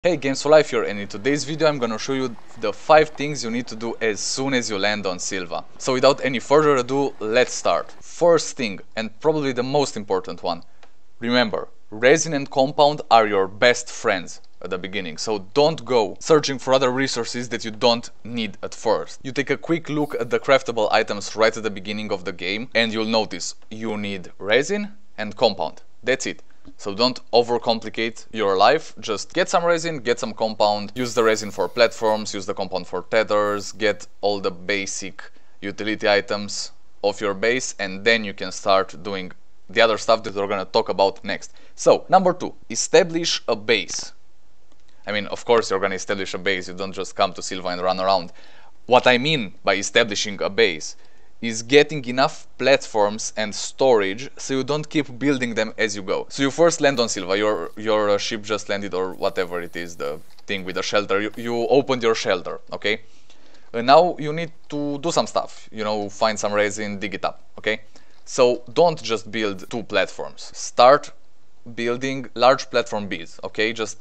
Hey, Games for Life here, and in today's video I'm gonna show you the 5 things you need to do as soon as you land on Sylva. So without any further ado, let's start. First thing, and probably the most important one, remember, Resin and Compound are your best friends at the beginning, so don't go searching for other resources that you don't need at first. You take a quick look at the craftable items right at the beginning of the game, and you'll notice you need Resin and Compound. That's it. So don't overcomplicate your life, just get some resin, get some compound, use the resin for platforms, use the compound for tethers, get all the basic utility items of your base, and then you can start doing the other stuff that we're gonna talk about next. So, number 2, establish a base. I mean, of course you're gonna establish a base, you don't just come to Sylva and run around. What I mean by establishing a base is getting enough platforms and storage so you don't keep building them as you go. So you first land on Sylva, your ship just landed, or whatever it is, the thing with the shelter, you opened your shelter, okay? And now you need to do some stuff, you know, find some resin, dig it up, okay? So don't just build 2 platforms, start building large platform builds, okay? Just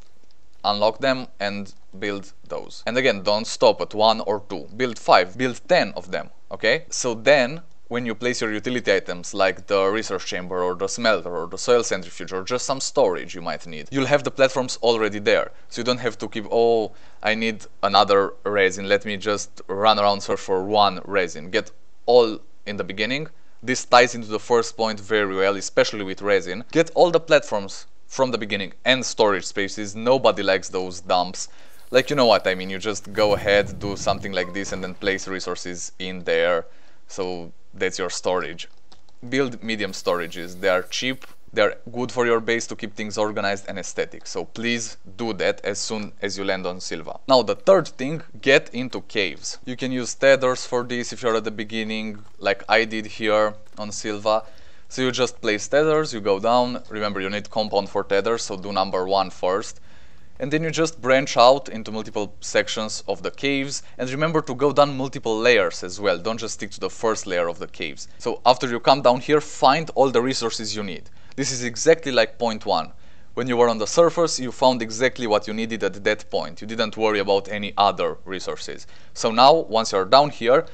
unlock them and build those. And again, don't stop at 1 or 2, build 5, build 10 of them. Okay, so then when you place your utility items like the research chamber or the smelter or the soil centrifuge or just some storage you might need, you'll have the platforms already there. So you don't have to keep, oh, I need another resin, let me just run around search for 1 resin. Get all in the beginning. This ties into the first point very well, especially with resin. Get all the platforms from the beginning and storage spaces. Nobody likes those dumps. Like, you know what I mean, you just go ahead, do something like this and then place resources in there. So that's your storage. Build medium storages. They are cheap, they are good for your base to keep things organized and aesthetic. So please do that as soon as you land on Sylva. Now the third thing, get into caves. You can use tethers for this if you're at the beginning, like I did here on Sylva. So you just place tethers, you go down. Remember, you need compound for tethers, so do number 1 first. And then you just branch out into multiple sections of the caves, and remember to go down multiple layers as well, don't just stick to the first layer of the caves. So after you come down here, find all the resources you need. This is exactly like point 1. When you were on the surface, you found exactly what you needed at that point. You didn't worry about any other resources. So now, once you're down here,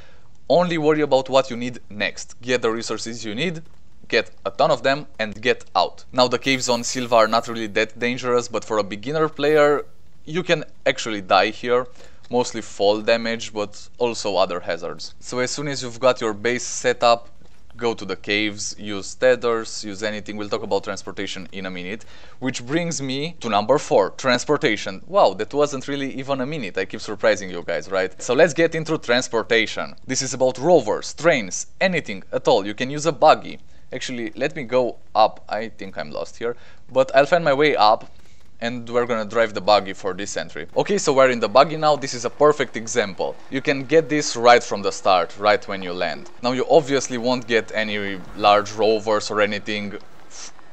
only worry about what you need next. Get the resources you need, get a ton of them, and get out. Now the caves on Sylva are not really that dangerous, but for a beginner player you can actually die here, mostly fall damage, but also other hazards. So as soon as you've got your base set up, go to the caves, use tethers, use anything. We'll talk about transportation in a minute, which brings me to number 4, transportation. Wow, that wasn't really even a minute. I keep surprising you guys, right? So let's get into transportation. This is about rovers, trains, anything at all. You can use a buggy. Actually, let me go up. I think I'm lost here, but I'll find my way up and we're gonna drive the buggy for this entry. Okay, so we're in the buggy now. This is a perfect example. You can get this right from the start, right when you land. Now you obviously won't get any large rovers or anything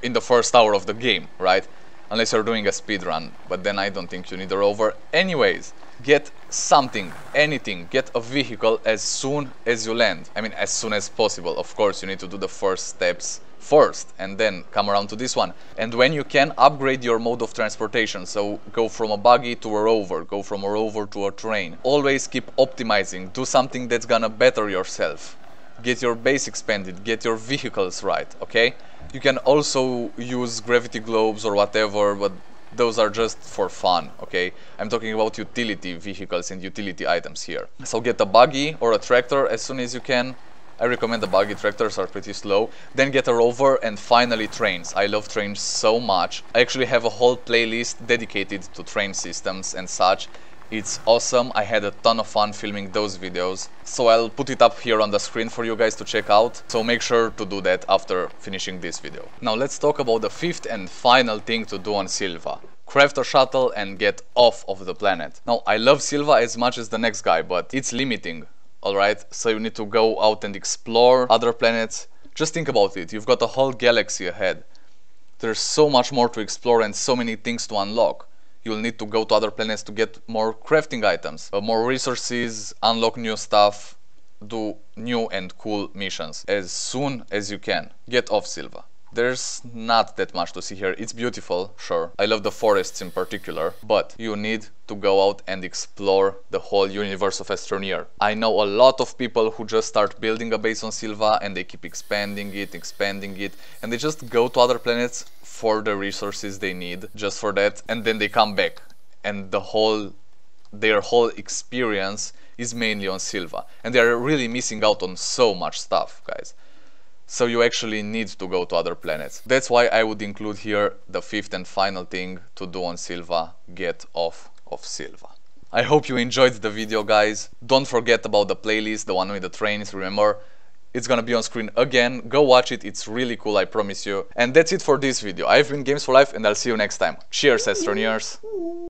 in the first hour of the game, right? Unless you're doing a speed run, but then I don't think you need a rover. Anyways, get something, anything, get a vehicle as soon as you land. I mean, as soon as possible. Of course, you need to do the first steps first and then come around to this one. And when you can, upgrade your mode of transportation. So go from a buggy to a rover, go from a rover to a train. Always keep optimizing, do something that's gonna better yourself. Get your base expanded, get your vehicles right, okay? You can also use gravity globes or whatever, but those are just for fun, okay? I'm talking about utility vehicles and utility items here. So get a buggy or a tractor as soon as you can. I recommend the buggy, tractors are pretty slow. Then get a rover, and finally trains. I love trains so much. I actually have a whole playlist dedicated to train systems and such. It's awesome. I had a ton of fun filming those videos, so I'll put it up here on the screen for you guys to check out, so make sure to do that after finishing this video. Now let's talk about the 5th and final thing to do on Sylva. Craft a shuttle and get off of the planet. Now I love Sylva as much as the next guy, but it's limiting, alright? So you need to go out and explore other planets. Just think about it, you've got a whole galaxy ahead. There's so much more to explore and so many things to unlock. You'll need to go to other planets to get more crafting items, more resources, unlock new stuff, do new and cool missions as soon as you can. Get off Sylva. There's not that much to see here. It's beautiful, sure. I love the forests in particular, but you need to go out and explore the whole universe of Astroneer. I know a lot of people who just start building a base on Sylva and they keep expanding it, and they just go to other planets for the resources they need, just for that, and then they come back. And their whole experience is mainly on Sylva. And they are really missing out on so much stuff, guys. So you actually need to go to other planets. That's why I would include here the fifth and final thing to do on Sylva: get off of Sylva. I hope you enjoyed the video, guys. Don't forget about the playlist, the one with the trains. Remember, it's gonna be on screen again. Go watch it, it's really cool, I promise you. And that's it for this video. I've been Games for Life, and I'll see you next time. Cheers, Astroneers!